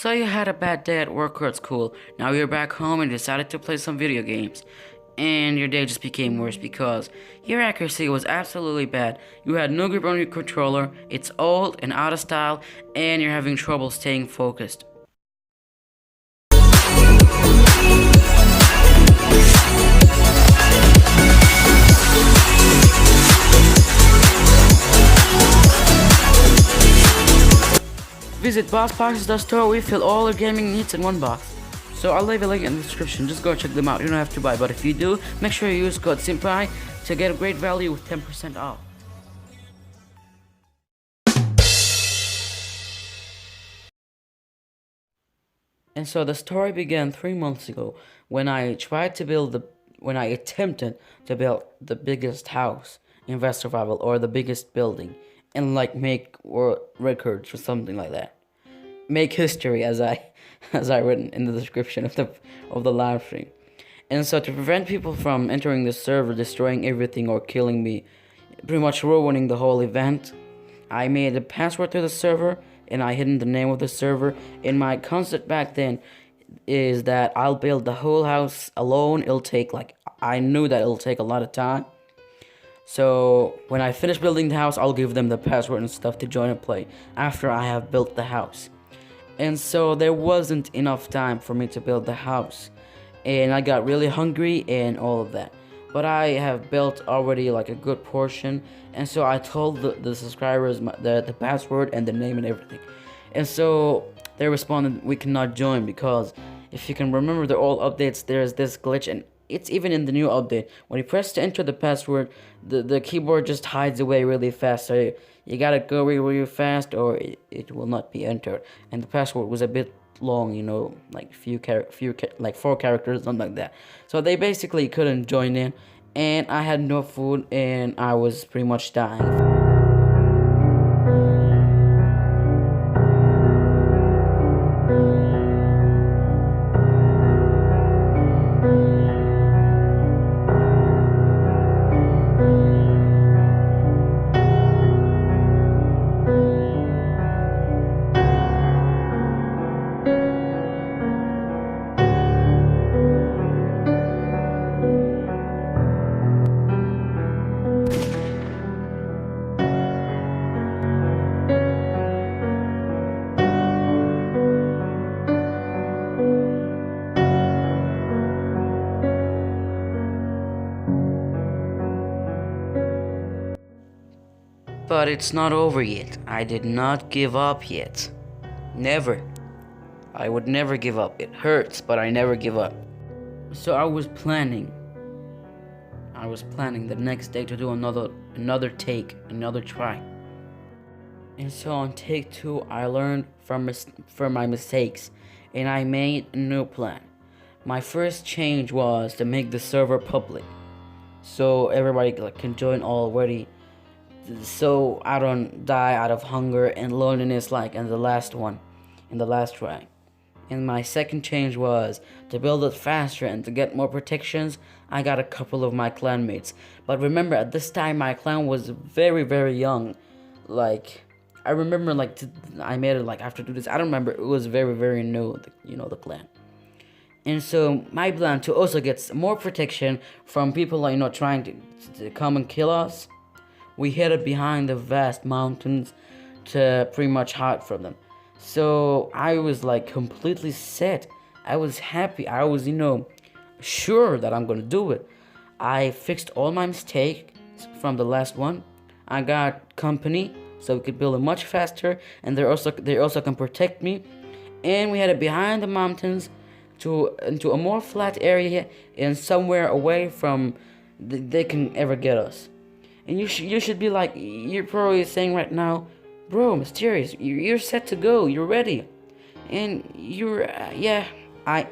So you had a bad day at work or at school. Now you're back home and decided to play some video games. And your day just became worse because your accuracy was absolutely bad. You had no grip on your controller, it's old and out of style, and you're having trouble staying focused. Visit Boxes, the store. We fill all your gaming needs in one box. So I'll leave a link in the description. Just go check them out. You don't have to buy, but if you do, make sure you use code SIMPAI to get a great value with 10% off. And so the story began 3 months ago when I attempted to build the biggest house in West Survival, or the biggest building, and like make records or something like that. Make history, as I as I written in the description of the live stream. And so to prevent people from entering the server, destroying everything, or killing me, pretty much ruining the whole event, I made a password to the server and I hidden the name of the server. And my concept back then is that I'll build the whole house alone. I knew that it'll take a lot of time. So when I finish building the house, I'll give them the password and stuff to join and play after I have built the house. And so there wasn't enough time for me to build the house, and I got really hungry and all of that. But I have built already like a good portion, and so I told the subscribers the password and the name and everything. And so they responded, we cannot join, because if you can remember the old updates, there's this glitch, and it's even in the new update. When you press to enter the password, the keyboard just hides away really fast. So you gotta go really fast, or it will not be entered. And the password was a bit long, you know, like like 4 characters, something like that. So they basically couldn't join in, and I had no food, and I was pretty much dying. But it's not over yet. I did not give up yet. Never. I would never give up. It hurts, but I never give up. So I was planning the next day to do another take, another try. And so on take 2, I learned from my mistakes, and I made a new plan. My first change was to make the server public, so everybody can join already, so I don't die out of hunger and loneliness like in the last try. And my second change was to build it faster and to get more protections. I got a couple of my clanmates, but remember, at this time my clan was very, very young. Like, I remember, I made it like after 2 days. I don't remember, it was very, very new, the clan. And so my plan to also get more protection from people trying to come and kill us, we headed behind the vast mountains to pretty much hide from them. So I was like completely set. I was happy. I was, sure that I'm gonna do it. I fixed all my mistakes from the last one. I got company, so we could build it much faster, and they also can protect me. And we headed behind the mountains into a more flat area and somewhere away from they can ever get us. And you should be like, you're probably saying right now, bro, Mysterious, you're set to go, you're ready. And yeah, I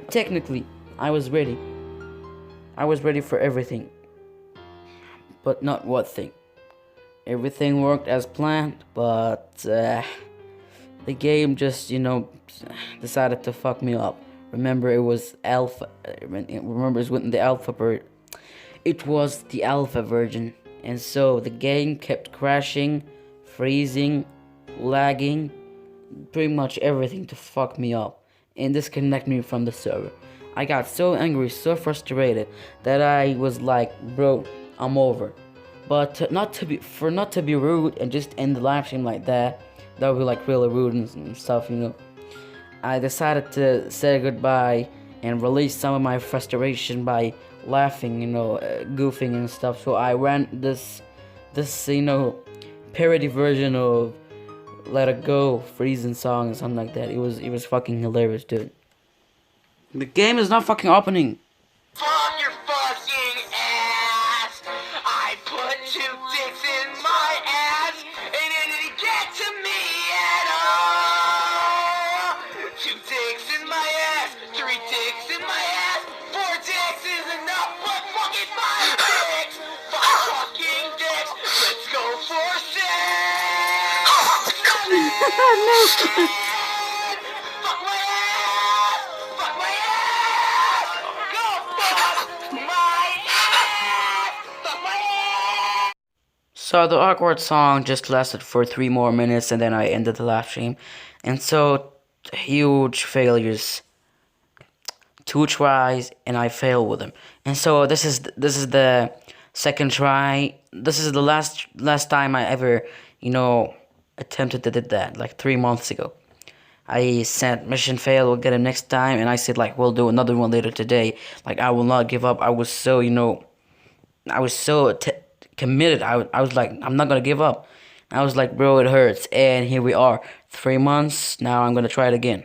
was ready. I was ready for everything. But not what thing. Everything worked as planned, but the game just, decided to fuck me up. Remember, it was alpha. Remember, it was the alpha version. It was the alpha version. And so the game kept crashing, freezing, lagging, pretty much everything to fuck me up. and disconnect me from the server. I got so angry, so frustrated that I was like, bro, I'm over. But not to be rude and just end the live stream like that. That would be like really rude and stuff, you know. I decided to say goodbye and release some of my frustration by laughing, you know, goofing and stuff. So I ran this you know, parody version of Let It Go, Freezing song or something like that. It was fucking hilarious, dude. The game is not fucking opening. Fuck your fucking ass! I put 2 dicks in my ass, and it didn't get to me at all! 2 dicks in my ass, 3 dicks in my ass, 4 dicks is enough, but fucking 5 dicks! 5 fucking dicks! Let's go for 6! No. Fuck my ass! Fuck my ass! Go fuck my ass! Fuck my ass! So the awkward song just lasted for 3 more minutes, and then I ended the live stream. And so huge failures. 2 tries and I failed with them. And so this is the second try. This is the last time I ever, you know, attempted to do that, like 3 months ago. I said mission failed, we'll get it next time, and I said like we'll do another one later today. Like I will not give up. I was so, you know, I was so committed. I was like, I'm not gonna give up. I was like, bro, it hurts, and here we are, 3 months now. I'm gonna try it again.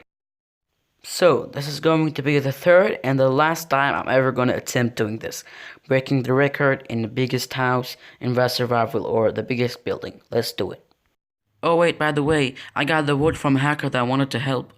So this is going to be the third and the last time I'm ever gonna attempt doing this, breaking the record in the biggest house in Red Survival or the biggest building. Let's do it. Oh wait, by the way, I got the word from a hacker that wanted to help.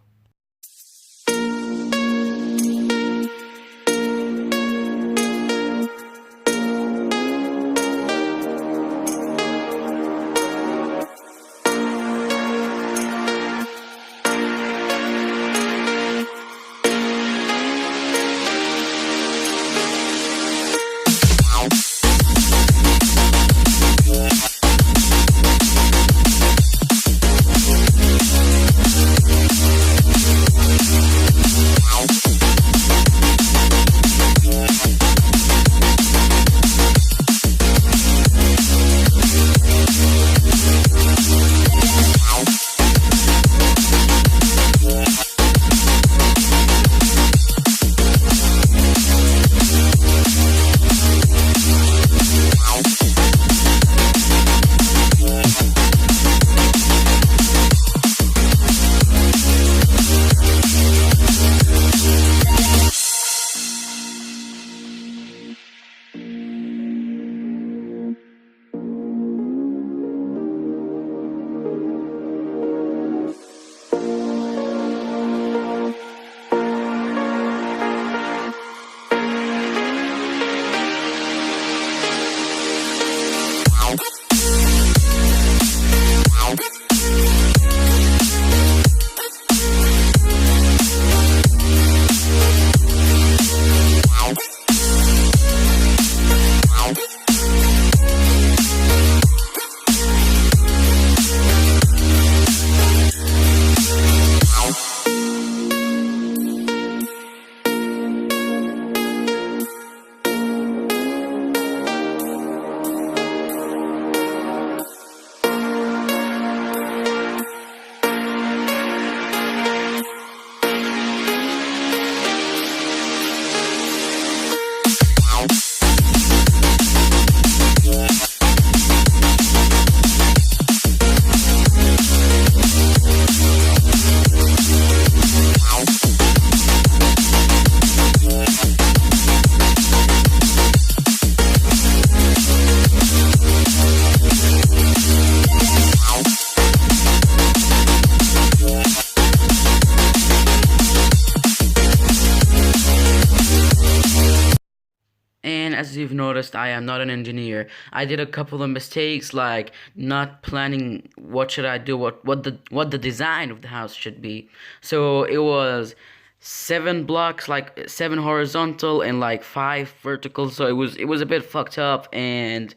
As you've noticed, I am not an engineer. I did a couple of mistakes, like not planning what should I do, what the design of the house should be. So it was 7 blocks, like 7 horizontal and like 5 vertical. So it was a bit fucked up, and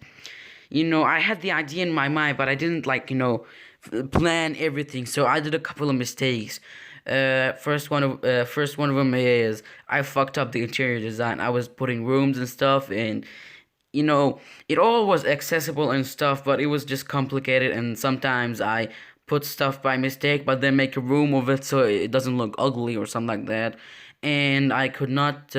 you know, I had the idea in my mind, but I didn't, like, you know, plan everything. So I did a couple of mistakes. First one of them is I fucked up the interior design. I was putting rooms and stuff, and you know, it all was accessible and stuff, but it was just complicated, and sometimes I put stuff by mistake, but then make a room of it so it doesn't look ugly or something like that. And I could not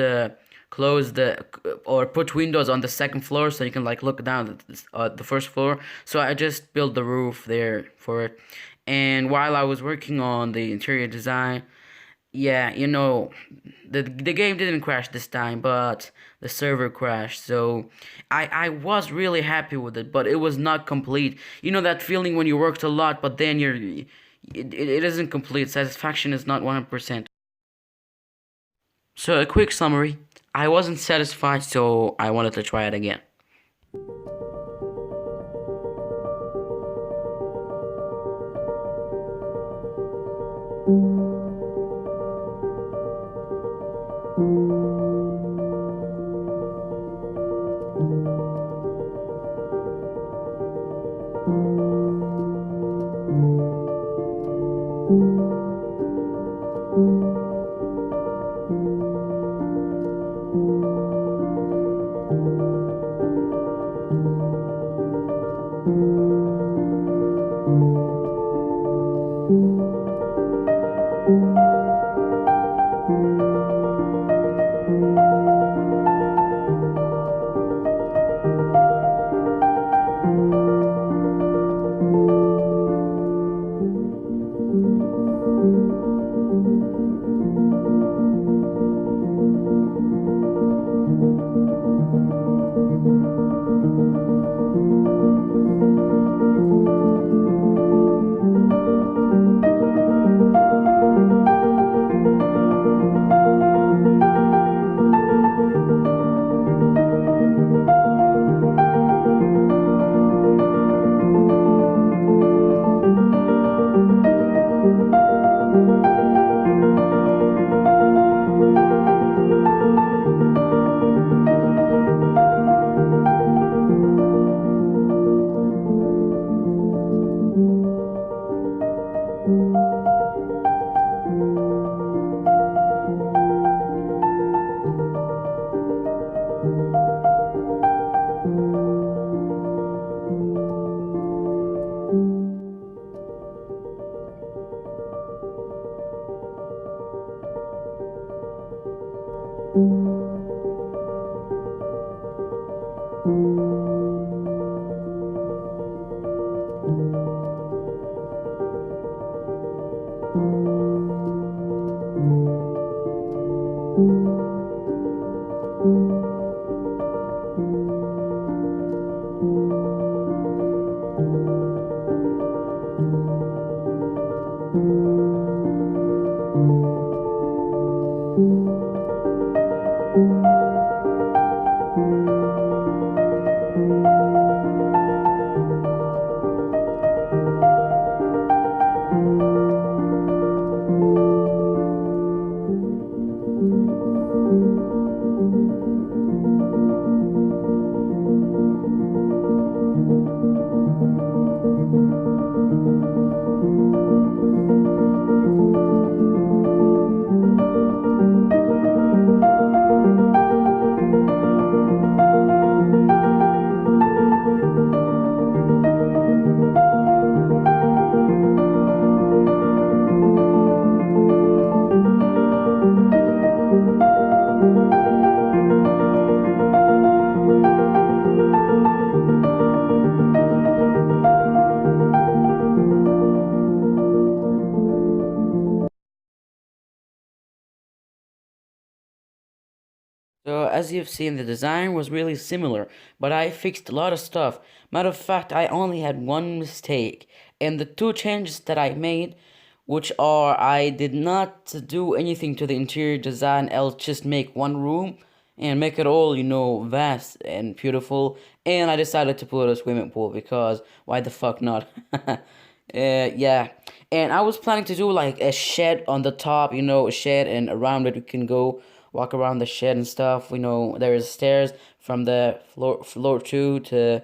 close the or put windows on the second floor so you can like look down at the first floor. So I just built the roof there for it. And while I was working on the interior design, yeah, the game didn't crash this time, but the server crashed. So I was really happy with it, but it was not complete. You know that feeling when you worked a lot, but then it isn't complete. Satisfaction is not 100%. So a quick summary. I wasn't satisfied, so I wanted to try it again. So as you've seen, the design was really similar, but I fixed a lot of stuff. Matter of fact, I only had one mistake, and the two changes that I made, which are I did not do anything to the interior design, else just make one room and make it all, vast and beautiful. And I decided to put a swimming pool because why the fuck not? Yeah. And I was planning to do like a shed on the top, a shed, and around it we can go walk around the shed and stuff. There is stairs from the floor two to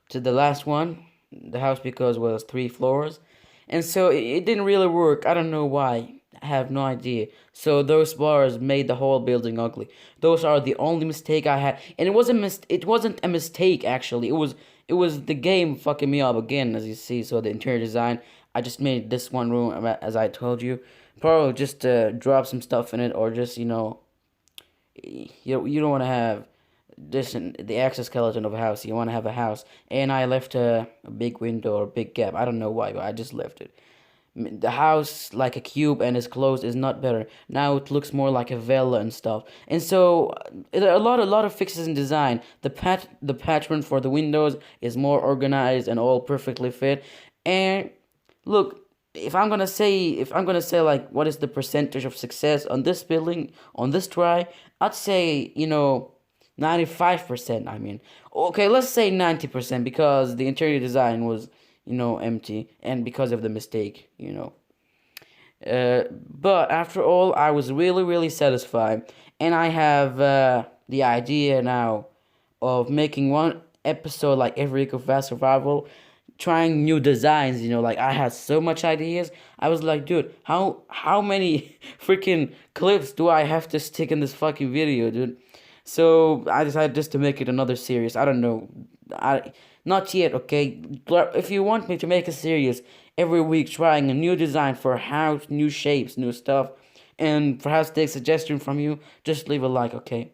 the last one, the house, because it was three floors, and so it didn't really work. I don't know why. have no idea. So those bars made the whole building ugly. Those are the only mistake I had, and it wasn't a mistake actually. It was the game fucking me up again, as you see. So the interior design, I just made this one room, as I told you. Probably just drop some stuff in it, or just you don't want to have this the exoskeleton of a house. You want to have a house, and I left a big window or a big gap. I don't know why, but I just left it. The house like a cube and is closed is not better. Now it looks more like a villa and stuff. And so a lot of fixes in design. The pattern for the windows is more organized and all perfectly fit. And look, if I'm gonna say like what is the percentage of success on this building on this try, I'd say 95%. I mean, okay, let's say 90% because the interior design was empty and because of the mistake. But after all, I was really, really satisfied, and I have the idea now of making one episode like every week of Fast Survival, trying new designs. Like I had so much ideas. I was like, dude, how many freaking clips do I have to stick in this fucking video, dude? So I decided just to make it another series. I don't know. Not yet, okay? If you want me to make a series every week trying a new design for a house, new shapes, new stuff, and perhaps take suggestion from you, just leave a like, okay?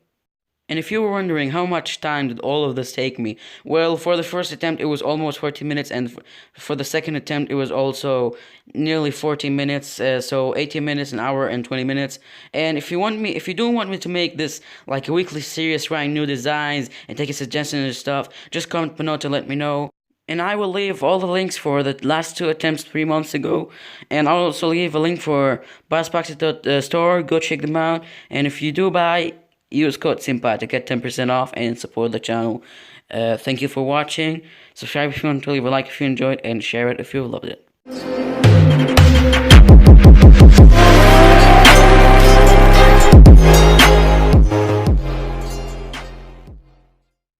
And if you were wondering how much time did all of this take me, well, for the first attempt it was almost 40 minutes, and for the second attempt it was also nearly 40 minutes, so 80 minutes, an hour and 20 minutes. And if you do want me to make this like a weekly series trying new designs and taking suggestions and stuff, just comment below to let me know. And I will leave all the links for the last two attempts 3 months ago. And I'll also leave a link for store. Go check them out. And if you do buy, use code SIMPA to get 10% off and support the channel. Thank you for watching. Subscribe if you want to, leave a like if you enjoyed, and share it if you loved it.